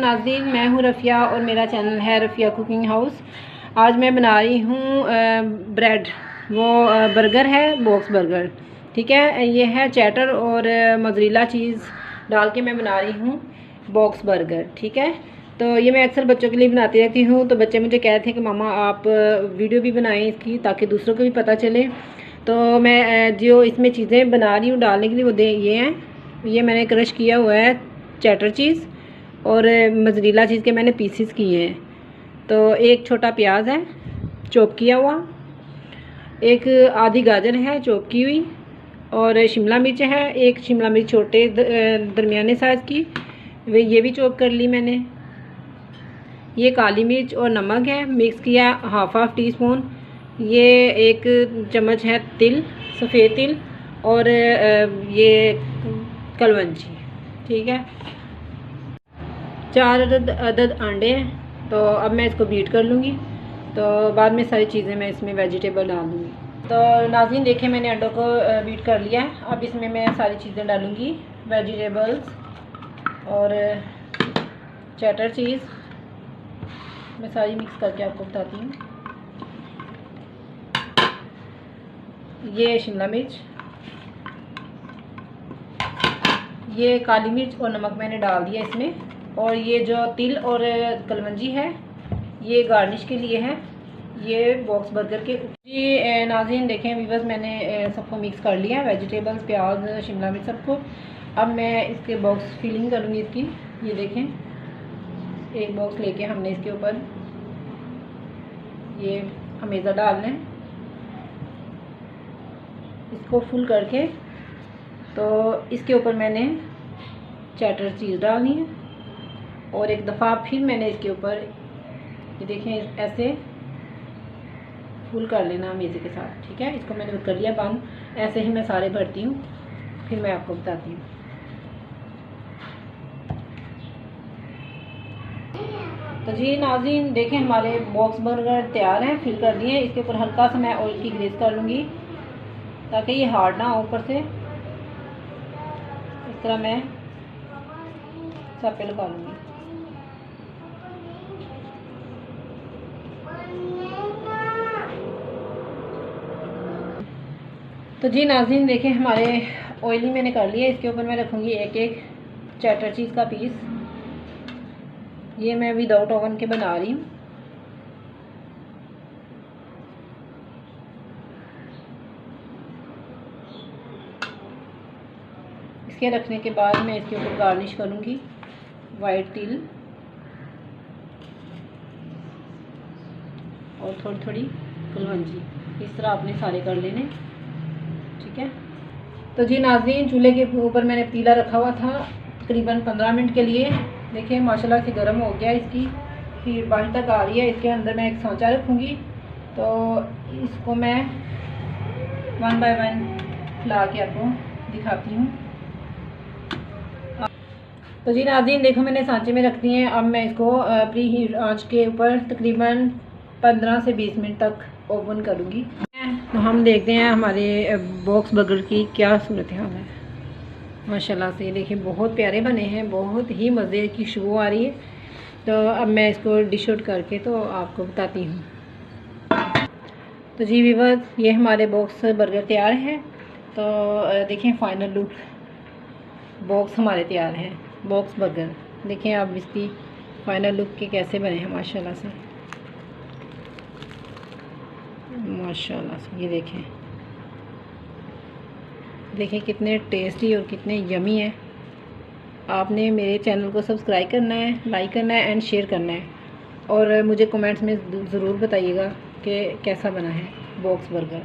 नाज़रीन, मैं हूँ रफ़िया और मेरा चैनल है रफ़िया कुकिंग हाउस। आज मैं बना रही हूँ ब्रेड, वो बर्गर है, बॉक्स बर्गर। ठीक है, ये है चैटर और मोज़रेला चीज़ डाल के मैं बना रही हूँ बॉक्स बर्गर। ठीक है, तो ये मैं अक्सर बच्चों के लिए बनाती रहती हूँ। तो बच्चे मुझे कहते हैं कि मामा आप वीडियो भी बनाएं इसकी, ताकि दूसरों को भी पता चले। तो मैं जो इसमें चीज़ें बना रही हूँ डालने के लिए, वो ये हैं। ये मैंने क्रश किया हुआ है चैटर चीज़ और मोज़रेला चीज़ के मैंने पीसेस किए हैं। तो एक छोटा प्याज है चॉप किया हुआ, एक आधी गाजर है चॉप की हुई, और शिमला मिर्च है, एक शिमला मिर्च छोटे दरमियाने साइज़ की, वे ये भी चॉप कर ली मैंने। ये काली मिर्च और नमक है, मिक्स किया हाफ टी स्पून। ये एक चम्मच है तिल, सफ़ेद तिल, और ये कलवंजी। ठीक है, 4 अदद अंडे हैं। तो अब मैं इसको बीट कर लूँगी, तो बाद में सारी चीज़ें मैं इसमें वेजिटेबल डाल दूँगी। तो नाज़रीन देखें, मैंने अंडों को बीट कर लिया है। अब इसमें मैं सारी चीज़ें डालूँगी, वेजिटेबल्स और चैटर चीज़। मैं सारी मिक्स करके आपको बताती हूँ। ये शिमला मिर्च, ये काली मिर्च और नमक मैंने डाल दिया इसमें, और ये जो तिल और कलवंजी है ये गार्निश के लिए है, ये बॉक्स बर्गर के। ये नाज़रीन देखें व्यूअर्स, मैंने सबको मिक्स कर लिया है, वेजिटेबल्स, प्याज, शिमला मिर्च, सबको। अब मैं इसके बॉक्स फिलिंग करूँगी इसकी। ये देखें, एक बॉक्स लेके हमने इसके ऊपर ये हमेज़ा डालना है, इसको फुल करके। तो इसके ऊपर मैंने चैटर चीज़ डालनी है, और एक दफ़ा फिर मैंने इसके ऊपर ये देखें ऐसे फुल कर लेना मेज़े के साथ। ठीक है, इसको मैंने कर लिया बंद। ऐसे ही मैं सारे भरती हूँ, फिर मैं आपको बताती हूँ। तो जी नाज़रीन देखें, हमारे बॉक्स बर्गर तैयार हैं, फिल कर दिए। इसके ऊपर हल्का सा मैं ऑयल की ग्रेस कर लूँगी, ताकि ये हार्ड ना हो ऊपर से। इस तरह मैं सब पे लगा लूँगी। तो जी नाज़रीन देखें, हमारे ऑयली मैंने कर लिया। इसके ऊपर मैं रखूँगी एक एक चैटर चीज़ का पीस। ये मैं विदाउट ओवन के बना रही हूँ। इसके रखने के बाद मैं इसके ऊपर गार्निश करूँगी वाइट तिल और थोड़ी थोड़ी कलवंजी। इस तरह आपने सारे कर लेने। ठीक है, तो जी नाज़रीन चूल्हे के ऊपर मैंने पतीला रखा हुआ था तकरीबन 15 मिनट के लिए। देखिए माशाल्लाह से गर्म हो गया, इसकी फिर बाहर तक आ रही है। इसके अंदर मैं एक सांचा रखूँगी, तो इसको मैं 1 बाय 1 ला के आपको दिखाती हूँ। तो जी नाज़रीन देखो, मैंने सांचे में रख दिए हैं। अब मैं इसको प्री हीट आंच के ऊपर तकरीबन 15 से 20 मिनट तक ओवन करूँगी। तो हम देखते हैं हमारे बॉक्स बर्गर की क्या सूरत हाल है। माशाल्लाह से देखिए बहुत प्यारे बने हैं, बहुत ही मज़े की खुशबू आ रही है। तो अब मैं इसको डिश आउट करके तो आपको बताती हूँ। तो जी व्यूअर्स, ये हमारे बॉक्स बर्गर तैयार हैं। तो देखें फाइनल लुक, बॉक्स हमारे तैयार हैं, बॉक्स बर्गर। देखें आप इसकी फाइनल लुक के कैसे बने हैं माशाल्लाह से, माशाल्लाह से। ये देखें कितने टेस्टी और कितने यमी है। आपने मेरे चैनल को सब्सक्राइब करना है, लाइक करना है एंड शेयर करना है, और मुझे कमेंट्स में ज़रूर बताइएगा कि कैसा बना है बॉक्स बर्गर।